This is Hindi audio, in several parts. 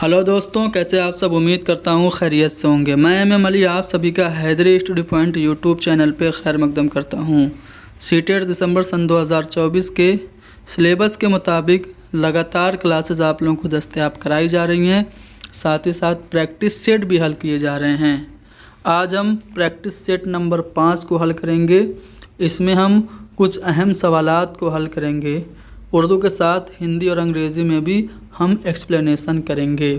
हेलो दोस्तों, कैसे आप सब। उम्मीद करता हूँ खैरियत से होंगे। मैं एम अली आप सभी का Haidari study point YouTube channel पे खैर मकदम करता हूँ। सीटेट दिसंबर सन 2024 के सिलेबस के मुताबिक लगातार क्लासेस आप लोगों को दस्तयाब कराई जा रही हैं। साथ ही साथ प्रैक्टिस सेट भी हल किए जा रहे हैं। आज हम प्रैक्टिस सेट नंबर 5 को हल करेंगे। इसमें हम कुछ अहम सवालात को हल करेंगे। उर्दू के साथ हिंदी और अंग्रेज़ी में भी हम एक्सप्लेनेशन करेंगे।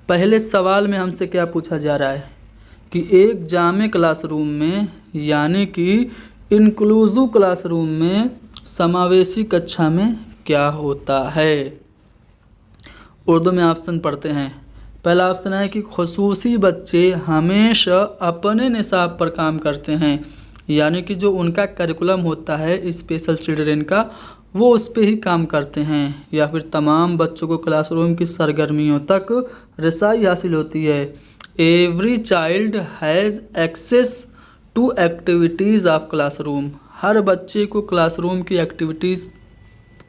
पहले सवाल में हमसे क्या पूछा जा रहा है कि एक जामे क्लासरूम में यानी कि इंक्लूसिव क्लासरूम में समावेशी कक्षा में क्या होता है। उर्दू में ऑप्शन पढ़ते हैं। पहला ऑप्शन है कि खुसूसी बच्चे हमेशा अपने निसाब पर काम करते हैं, यानी कि जो उनका करिकुलम होता है स्पेशल चिल्ड्रेन का वो उस पर ही काम करते हैं। या फिर तमाम बच्चों को क्लासरूम की सरगर्मियों तक रसाई हासिल होती है। Every child has access to activities of classroom. हर बच्चे को क्लासरूम की एक्टिविटीज़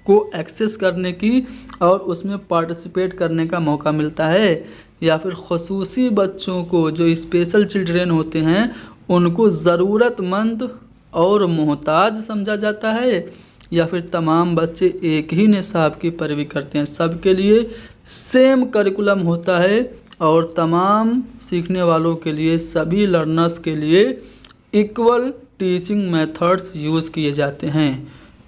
को एक्सेस करने की और उसमें पार्टिसिपेट करने का मौका मिलता है। या फिर खुसूसी बच्चों को जो स्पेशल चिल्ड्रेन होते हैं उनको ज़रूरतमंद और मोहताज समझा जाता है। या फिर तमाम बच्चे एक ही निसाब की पैरवी करते हैं, सबके लिए सेम करिकुलम होता है और तमाम सीखने वालों के लिए, सभी लर्नर्स के लिए इक्वल टीचिंग मेथड्स यूज़ किए जाते हैं।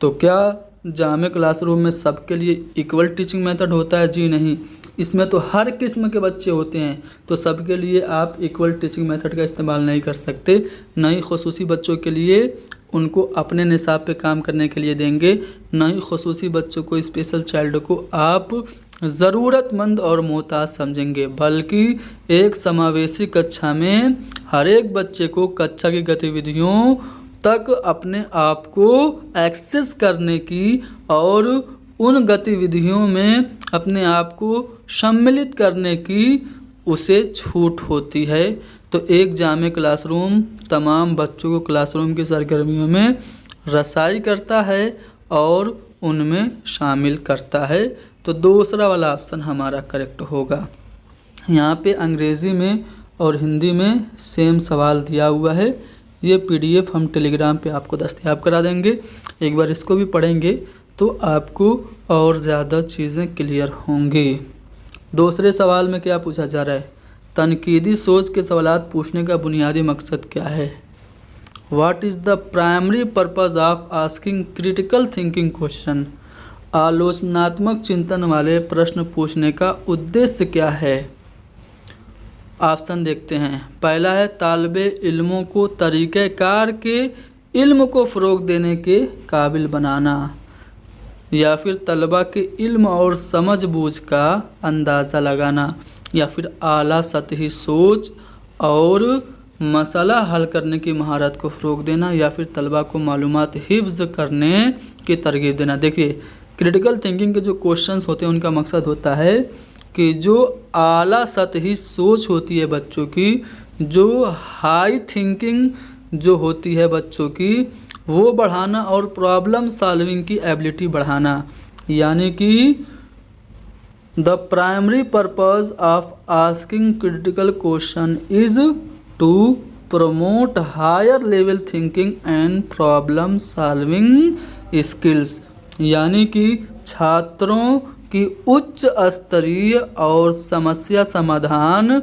तो क्या जामे क्लासरूम में सबके लिए इक्वल टीचिंग मेथड होता है? जी नहीं, इसमें तो हर किस्म के बच्चे होते हैं, तो सबके लिए आप इक्वल टीचिंग मेथड का इस्तेमाल नहीं कर सकते। न ही खुसूसी बच्चों के लिए उनको अपने निसाब पे काम करने के लिए देंगे, न ही खुसूसी बच्चों को, स्पेशल चाइल्ड को आप ज़रूरतमंद और मोहताज समझेंगे, बल्कि एक समावेशी कक्षा में हर एक बच्चे को कक्षा की गतिविधियों तक अपने आप को एक्सेस करने की और उन गतिविधियों में अपने आप को सम्मिलित करने की उसे छूट होती है। तो एक जामे क्लासरूम तमाम बच्चों को क्लासरूम की सरगर्मियों में रसाई करता है और उनमें शामिल करता है। तो दूसरा वाला ऑप्शन हमारा करेक्ट होगा। यहाँ पे अंग्रेज़ी में और हिंदी में सेम सवाल दिया हुआ है। ये PDF हम टेलीग्राम पे आपको दस्तयाब करा देंगे। एक बार इसको भी पढ़ेंगे तो आपको और ज़्यादा चीज़ें क्लियर होंगी। दूसरे सवाल में क्या पूछा जा रहा है? तनकीदी सोच के सवालात पूछने का बुनियादी मकसद क्या है? What is the primary purpose of asking critical thinking question? आलोचनात्मक चिंतन वाले प्रश्न पूछने का उद्देश्य क्या है? ऑप्शन देखते हैं। पहला है तालिबे इल्मों को तरीक़ेकार के इल्म को फ़रोग़ देने के काबिल बनाना, या फिर तलबा के इल्म और समझ बूझ का अंदाज़ा लगाना, या फिर आला सतही सोच और मसला हल करने की महारत को फ़रोग़ देना, या फिर तलबा को मालूमात हिफ्ज़ करने की तरगीब देना। देखिए, क्रिटिकल थिंकिंग के जो क्वेश्चंस होते हैं उनका मकसद होता है कि जो आला सतही सोच होती है बच्चों की, जो हाई थिंकिंग जो होती है बच्चों की, वो बढ़ाना और प्रॉब्लम सॉल्विंग की एबिलिटी बढ़ाना। यानी कि the primary purpose of asking critical question is to promote higher level thinking and problem solving skills. यानी कि छात्रों की उच्च स्तरीय और समस्या समाधान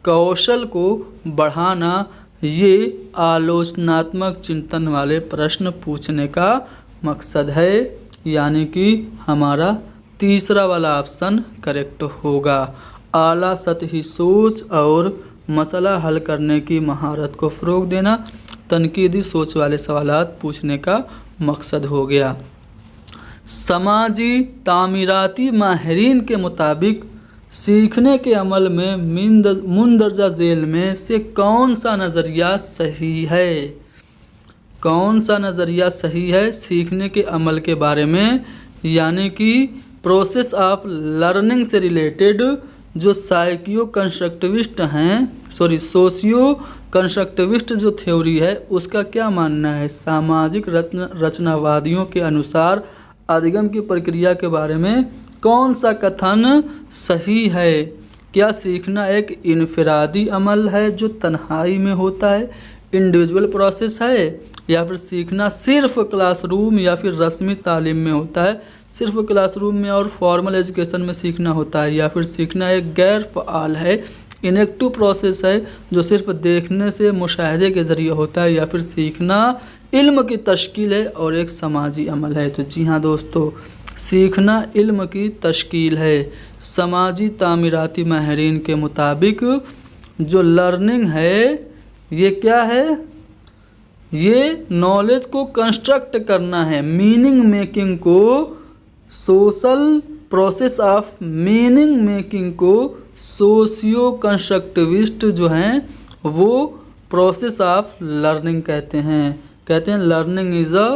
कौशल को बढ़ाना, ये आलोचनात्मक चिंतन वाले प्रश्न पूछने का मकसद है। यानी कि हमारा तीसरा वाला ऑप्शन करेक्ट होगा। आला सतही सोच और मसला हल करने की महारत को फ़रोग़ देना तनकीदी सोच वाले सवालात पूछने का मकसद हो गया। समाजी तामीराती माहिरीन के मुताबिक सीखने के अमल में मुंदरजा झेल में से कौन सा नज़रिया सही है? कौन सा नज़रिया सही है सीखने के अमल के बारे में? यानी कि प्रोसेस ऑफ लर्निंग से रिलेटेड जो सोशियो कंस्ट्रक्टिविस्ट जो थ्योरी है उसका क्या मानना है? सामाजिक रचनावादियों के अनुसार अधिगम की प्रक्रिया के बारे में कौन सा कथन सही है? क्या सीखना एक इनफरादी अमल है जो तन्हाई में होता है, इंडिविजुअल प्रोसेस है, या फिर सीखना सिर्फ क्लासरूम या फिर रस्मी तालीम में होता है, सिर्फ क्लासरूम में और फॉर्मल एजुकेशन में सीखना होता है, या फिर सीखना एक गैर फ़आल है, इनएक्टिव प्रोसेस है जो सिर्फ देखने से मुशाहदे के ज़रिए होता है, या फिर सीखना इल्म की तश्कील है और एक समाजी अमल है। तो जी हाँ दोस्तों, सीखना इल्म की तश्कील है। समाजी तामीराती माहिरीन के मुताबिक जो लर्निंग है ये क्या है, ये नॉलेज को कंस्ट्रक्ट करना है, मीनिंग मेकिंग को, social process of meaning making को सोशियो कंस्ट्रक्टिविस्ट जो हैं वो प्रोसेस ऑफ लर्निंग कहते हैं learning is a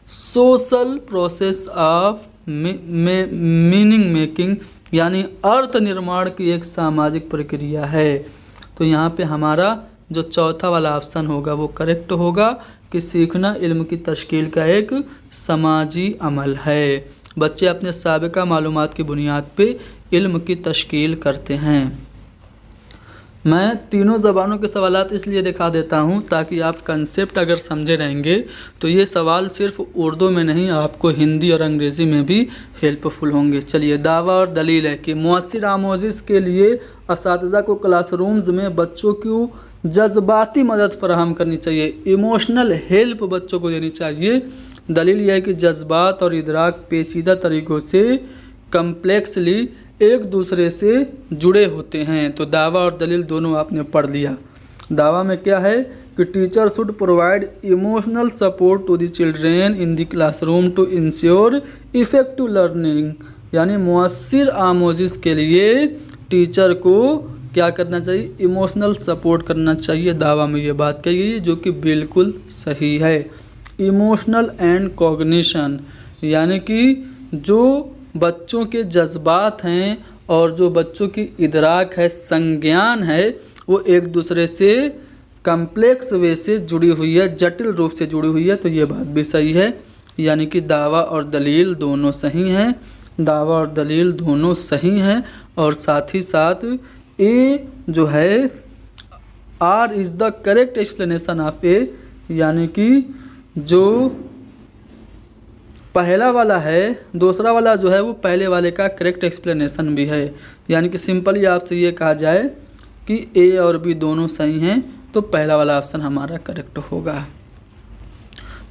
social process of meaning making, यानी अर्थ निर्माण की एक सामाजिक प्रक्रिया है। तो यहाँ पे हमारा जो चौथा वाला ऑप्शन होगा वो करेक्ट होगा कि सीखना इल्म की तश्कील का एक समाजी अमल है। बच्चे अपने साबिका मालूमात की बुनियाद पे इल्म की तश्कील करते हैं। मैं तीनों ज़बानों के सवालात इसलिए दिखा देता हूँ ताकि आप कंसेप्ट अगर समझे रहेंगे तो ये सवाल सिर्फ उर्दू में नहीं, आपको हिंदी और अंग्रेज़ी में भी हेल्पफुल होंगे। चलिए, दावा और दलील है कि मुअस्सिर आमोज़िश के लिए असातिज़ा को क्लासरूम्स में बच्चों को जज्बाती मदद फराहम करनी चाहिए, इमोशनल हेल्प बच्चों को देनी चाहिए। दलील यह है कि जज्बात और इदराक पेचीदा तरीक़ों से कम्प्लेक्सली एक दूसरे से जुड़े होते हैं। तो दावा और दलील दोनों आपने पढ़ लिया। दावा में क्या है कि teacher should provide emotional support to the children in the classroom to ensure effective learning, यानी मुअस्सिर आमोज़िश के लिए टीचर को क्या करना चाहिए, इमोशनल सपोर्ट करना चाहिए। दावा में ये बात कही गई जो कि बिल्कुल सही है। इमोशनल एंड कॉग्निशन, यानी कि जो बच्चों के जज्बात हैं और जो बच्चों की इदराक है, संज्ञान है, वो एक दूसरे से कम्प्लेक्स वे से जुड़ी हुई है, जटिल रूप से जुड़ी हुई है। तो ये बात भी सही है, यानी कि दावा और दलील दोनों सही हैं। दावा और दलील दोनों सही हैं और साथ ही साथ ए जो है R is the correct explanation of A, यानी कि जो पहला वाला है, दूसरा वाला जो है वो पहले वाले का करेक्ट एक्सप्लेनेशन भी है। यानी कि सिंपली आपसे ये कहा जाए कि ए और बी दोनों सही हैं तो पहला वाला ऑप्शन हमारा करेक्ट होगा।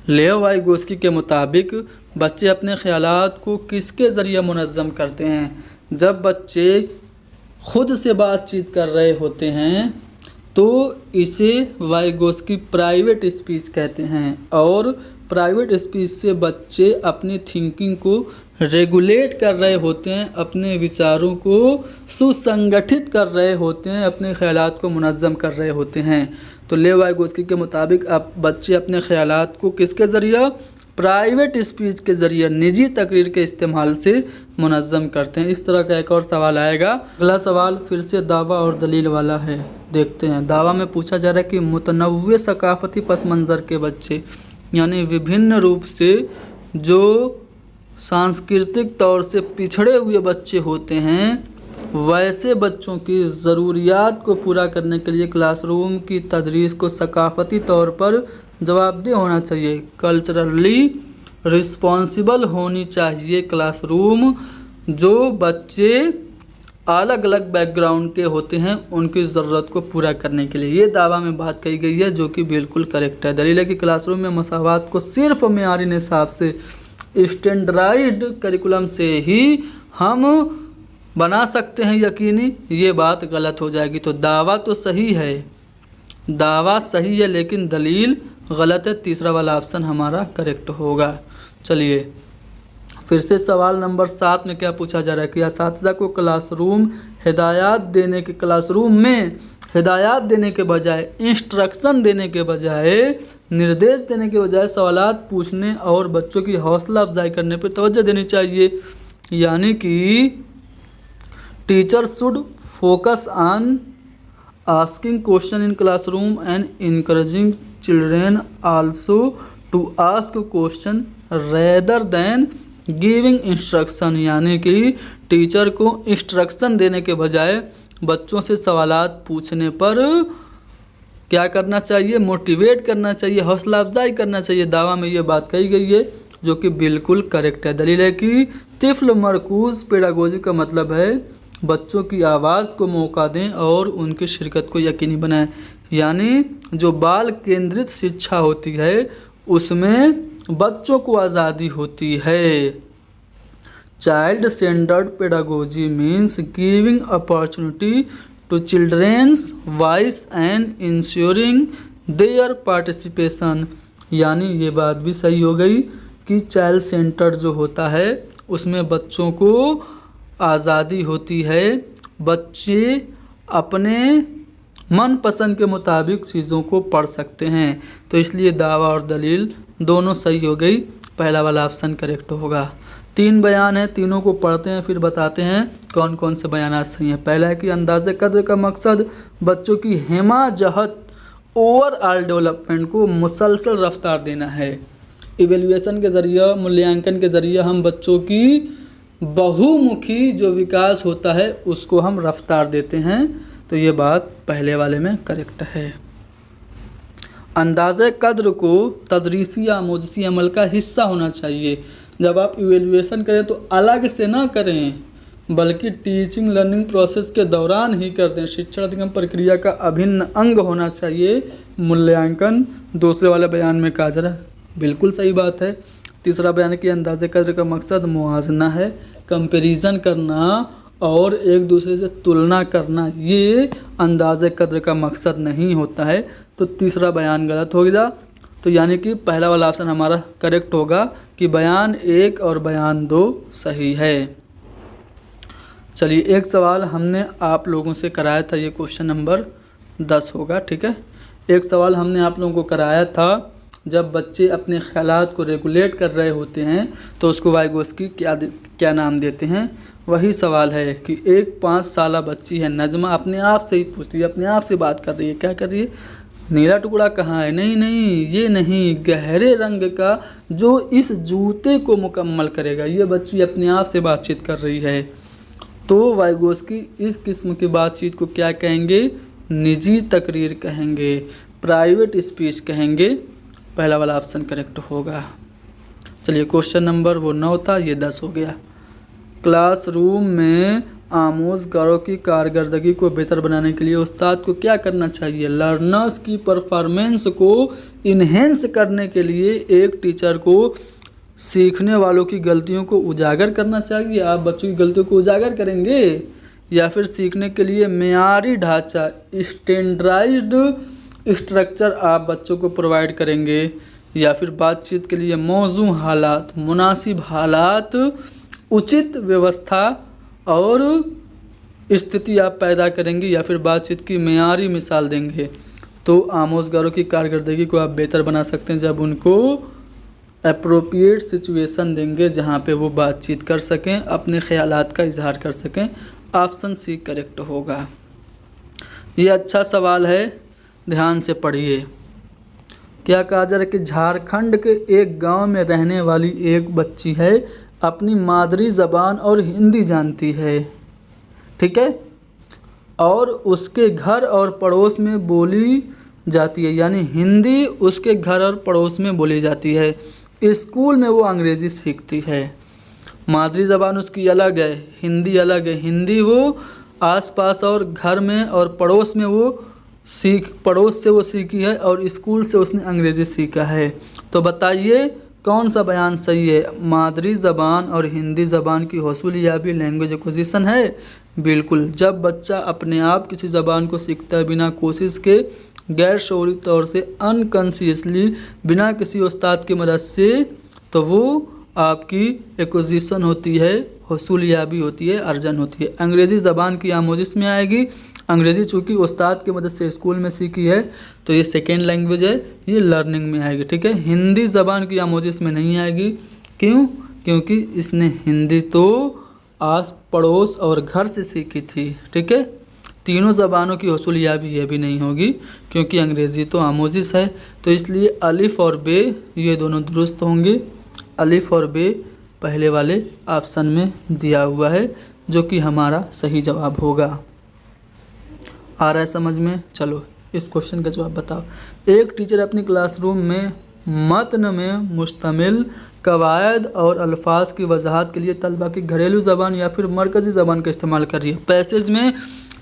लेओ वाइगोस्की के मुताबिक बच्चे अपने ख़यालात को किसके ज़रिए मुनज़्ज़म करते हैं? जब बच्चे खुद से बातचीत कर रहे होते हैं तो इसे वाइगोस्की प्राइवेट स्पीच कहते हैं, और प्राइवेट स्पीच से बच्चे अपनी थिंकिंग को रेगुलेट कर रहे होते हैं, अपने विचारों को सुसंगठित कर रहे होते हैं, अपने ख़यालात को मुनज़्ज़म कर रहे होते हैं। तो लेओ वाइगोस्की के मुताबिक अब बच्चे अपने ख़यालात को किसके ज़रिए, प्राइवेट स्पीच के ज़रिए, निजी तकरीर के इस्तेमाल से मुनज़्ज़म करते हैं। इस तरह का एक और सवाल आएगा। अगला सवाल फिर से दावा और दलील वाला है, देखते हैं। दावा में पूछा जा रहा है कि मुतनव्वे सकाफ़ती पस मंज़र के बच्चे, यानी विभिन्न रूप से जो सांस्कृतिक तौर से पिछड़े हुए बच्चे होते हैं, वैसे बच्चों की ज़रूरियात को पूरा करने के लिए क्लासरूम की तदरीस को सकाफ़ती तौर पर जवाबदेह होना चाहिए, कल्चरली रिस्पॉन्सिबल होनी चाहिए क्लासरूम। जो बच्चे अलग अलग बैकग्राउंड के होते हैं उनकी ज़रूरत को पूरा करने के लिए, ये दावा में बात कही गई है जो कि बिल्कुल करेक्ट है। दलील है कि क्लासरूम में मसावात को सिर्फ मेयारी निसाब से, स्टैंडर्डाइज्ड करिकुलम से ही हम बना सकते हैं यकीनी, ये बात गलत हो जाएगी। तो दावा तो सही है, दावा सही है लेकिन दलील गलत है। तीसरा वाला ऑप्शन हमारा करेक्ट होगा। चलिए फिर से सवाल नंबर 7 में क्या पूछा जा रहा है कि असातिज़ा को क्लासरूम में हिदायत देने के बजाय, इंस्ट्रक्शन देने के बजाय, निर्देश देने के बजाय सवालात पूछने और बच्चों की हौसला अफजाई करने पर तवज्जो देनी चाहिए। यानी कि teacher should focus on asking question in classroom and encouraging children also to ask question rather than giving instruction, यानी कि टीचर को इंस्ट्रक्शन देने के बजाय बच्चों से सवालात पूछने पर क्या करना चाहिए, मोटिवेट करना चाहिए, हौसला अफजाई करना चाहिए। दावा में ये बात कही गई है जो कि बिल्कुल करेक्ट है। दलील है कि तिफ्ल मरकूज़ पेडागोजी का मतलब है बच्चों की आवाज़ को मौका दें और उनकी शिरकत को यकीनी बनाएं। यानी जो बाल केंद्रित शिक्षा होती है उसमें बच्चों को आज़ादी होती है। Child centred pedagogy means giving opportunity to children's voice and ensuring their participation. यानी ये बात भी सही हो गई कि चाइल्ड सेंटर जो होता है उसमें बच्चों को आज़ादी होती है, बच्चे अपने मनपसंद के मुताबिक चीज़ों को पढ़ सकते हैं। तो इसलिए दावा और दलील दोनों सही हो गई, पहला वाला ऑप्शन करेक्ट होगा। 3 बयान हैं, तीनों को पढ़ते हैं फिर बताते हैं कौन कौन से बयान सही हैं। पहला है कि अंदाज़े कद्र का मकसद बच्चों की हिमाजहत ओवरऑल डेवलपमेंट को मुसलसल रफ्तार देना है। इवेल्युएशन के ज़रिए, मूल्यांकन के ज़रिए हम बच्चों की बहुमुखी जो विकास होता है उसको हम रफ्तार देते हैं। तो ये बात पहले वाले में करेक्ट है। अंदाज़े कद्र को तदरीसी या आमोज़ी अमल का हिस्सा होना चाहिए। जब आप इवेल्युएशन करें तो अलग से ना करें बल्कि टीचिंग लर्निंग प्रोसेस के दौरान ही कर दें। शिक्षण अधिगम प्रक्रिया का अभिन्न अंग होना चाहिए मूल्यांकन। दूसरे वाले बयान में कहा जा रहा है, बिल्कुल सही बात है। तीसरा बयान कि अंदाज़े कद्र का मकसद मुआजना है, कंपैरिजन करना और एक दूसरे से तुलना करना, ये अंदाज़े कद्र का मकसद नहीं होता है। तो तीसरा बयान गलत हो गया। तो यानी कि पहला वाला ऑप्शन हमारा करेक्ट होगा कि बयान 1 और बयान 2 सही है। चलिए एक सवाल हमने आप लोगों से कराया था, ये क्वेश्चन नंबर 10 होगा, ठीक है। एक सवाल हमने आप लोगों को कराया था, जब बच्चे अपने ख्यालात को रेगुलेट कर रहे होते हैं तो उसको वाइगोस्की क्या नाम देते हैं। वही सवाल है कि एक 5 साला बच्ची है नजमा, अपने आप से ही पूछती है, अपने आप से बात कर रही है। क्या कर रही है, नीला टुकड़ा कहाँ है, नहीं ये नहीं, गहरे रंग का जो इस जूते को मुकम्मल करेगा। ये बच्ची अपने आप से बातचीत कर रही है। तो वाइगोस्की इस किस्म की बातचीत को क्या कहेंगे, निजी तकरीर कहेंगे, प्राइवेट स्पीच कहेंगे। पहला वाला ऑप्शन करेक्ट होगा। चलिए क्वेश्चन नंबर वो 9 था, ये 10 हो गया। क्लासरूम में आमोज़गारों की कारकर्दगी को बेहतर बनाने के लिए उस्ताद को क्या करना चाहिए। लर्नर्स की परफॉर्मेंस को इन्हेंस करने के लिए एक टीचर को सीखने वालों की गलतियों को उजागर करना चाहिए। आप बच्चों की गलतियों को उजागर करेंगे या फिर सीखने के लिए मेयारी ढांचा, स्टैंडर्डाइज्ड स्ट्रक्चर आप बच्चों को प्रोवाइड करेंगे, या फिर बातचीत के लिए मौजू हालात, मुनासिब हालात, उचित व्यवस्था और स्थिति आप पैदा करेंगे, या फिर बातचीत की मेयारी मिसाल देंगे। तो आमोज़गारों की कारकर्दगी को आप बेहतर बना सकते हैं जब उनको अप्रोप्रिएट सिचुएशन देंगे जहाँ पे वो बातचीत कर सकें, अपने ख्यालात का इजहार कर सकें। ऑप्शन सी करेक्ट होगा। ये अच्छा सवाल है, ध्यान से पढ़िए। क्या कहा जा रहा है कि झारखंड के एक गांव में रहने वाली एक बच्ची है, अपनी मादरी ज़बान और हिंदी जानती है, ठीक है, और उसके घर और पड़ोस में बोली जाती है, यानी हिंदी उसके घर और पड़ोस में बोली जाती है। स्कूल में वो अंग्रेज़ी सीखती है। मादरी ज़बान उसकी अलग है, हिंदी अलग है। हिंदी वो आसपास और घर में और पड़ोस में वो पड़ोस से वो सीखी है और स्कूल से उसने अंग्रेज़ी सीखा है। तो बताइए कौन सा बयान सही है। मादरी ज़बान और हिंदी ज़बान की हौसुलियाबी लैंग्वेज एक्विजिशन है। बिल्कुल, जब बच्चा अपने आप किसी ज़बान को सीखता है बिना कोशिश के, गैर शऊरी तौर से, अनकॉन्शियसली, बिना किसी उस्ताद की मदद से, तो वो आपकी एक्विजिशन होती है, हौसुलियाबी होती है, अर्जन होती है। अंग्रेज़ी ज़बान की आमोजिश में आएगी। अंग्रेज़ी चूँकि उस्ताद की मदद से स्कूल में सीखी है तो ये सेकेंड लैंग्वेज है, ये लर्निंग में आएगी, ठीक है। हिंदी ज़बान की आमोजिश में नहीं आएगी। क्यों? क्योंकि इसने हिंदी तो आस पड़ोस और घर से सीखी थी, ठीक है। तीनों ज़बानों की हौसुलियाबी ये भी नहीं होगी क्योंकि अंग्रेज़ी तो आमोजिश है। तो इसलिए अलिफ और बे ये दोनों दुरुस्त होंगे। अलिफ और बे पहले वाले ऑप्शन में दिया हुआ है जो कि हमारा सही जवाब होगा। आ रहा है समझ में? चलो इस क्वेश्चन का जवाब बताओ। एक टीचर अपनी क्लासरूम में मतन में मुश्तमिल कवायद और अल्फाज की वजाहत के लिए तलबा की घरेलू ज़बान या फिर मरकज़ी ज़बान का इस्तेमाल कर रही है। पैसेज में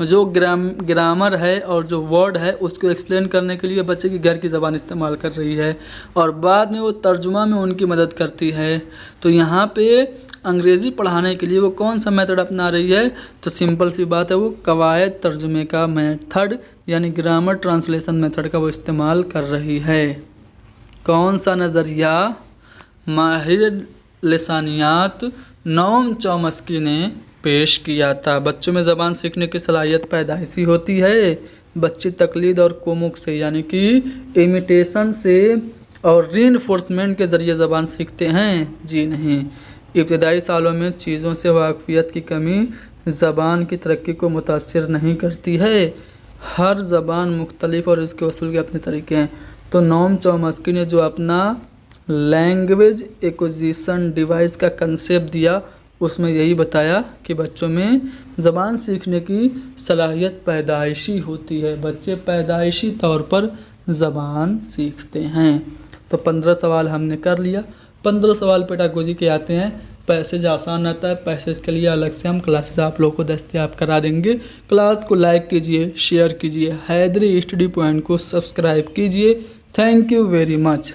जो ग्रामर है और जो वर्ड है उसको एक्सप्लेन करने के लिए बच्चे की घर की ज़बान इस्तेमाल कर रही है और बाद में वो तर्जुमा में उनकी मदद करती है। तो यहाँ पे अंग्रेज़ी पढ़ाने के लिए वो कौन सा मेथड अपना रही है? तो सिंपल सी बात है, वो कवायद तर्जुमे का मेथड यानी ग्रामर ट्रांसलेशन मेथड का वो इस्तेमाल कर रही है। कौन सा नज़रिया माहिर लिसानियात नोम चॉम्स्की ने पेश किया था? बच्चों में ज़बान सीखने की सलाहियत पैदाइशी होती है। बच्चे तकलीद और कोमुक से यानी कि इमिटेशन से और रीइंफोर्समेंट के ज़रिए ज़बान सीखते हैं? जी नहीं। इब्तदाई सालों में चीज़ों से वाकफियत की कमी ज़बान की तरक्की को मुतासिर नहीं करती है। हर ज़बान मुख्तलिफ और इसके वसूल के अपने तरीके हैं। तो नोम चॉम्स्की ने जो अपना लैंग्वेज एक्विजिशन डिवाइस का कंसेप्ट दिया उसमें यही बताया कि बच्चों में ज़बान सीखने की सलाहियत पैदाइशी होती है। बच्चे पैदाइशी तौर पर ज़बान सीखते हैं। तो 15 सवाल हमने कर लिया। 15 सवाल पेडागोजी के आते हैं। पैसेज आसान आता है, पैसेज के लिए अलग से हम क्लासेस आप लोगों को दस्तयाब करा देंगे। क्लास को लाइक कीजिए, शेयर कीजिए, हैदरी स्टडी पॉइंट को सब्सक्राइब कीजिए। Thank you very much.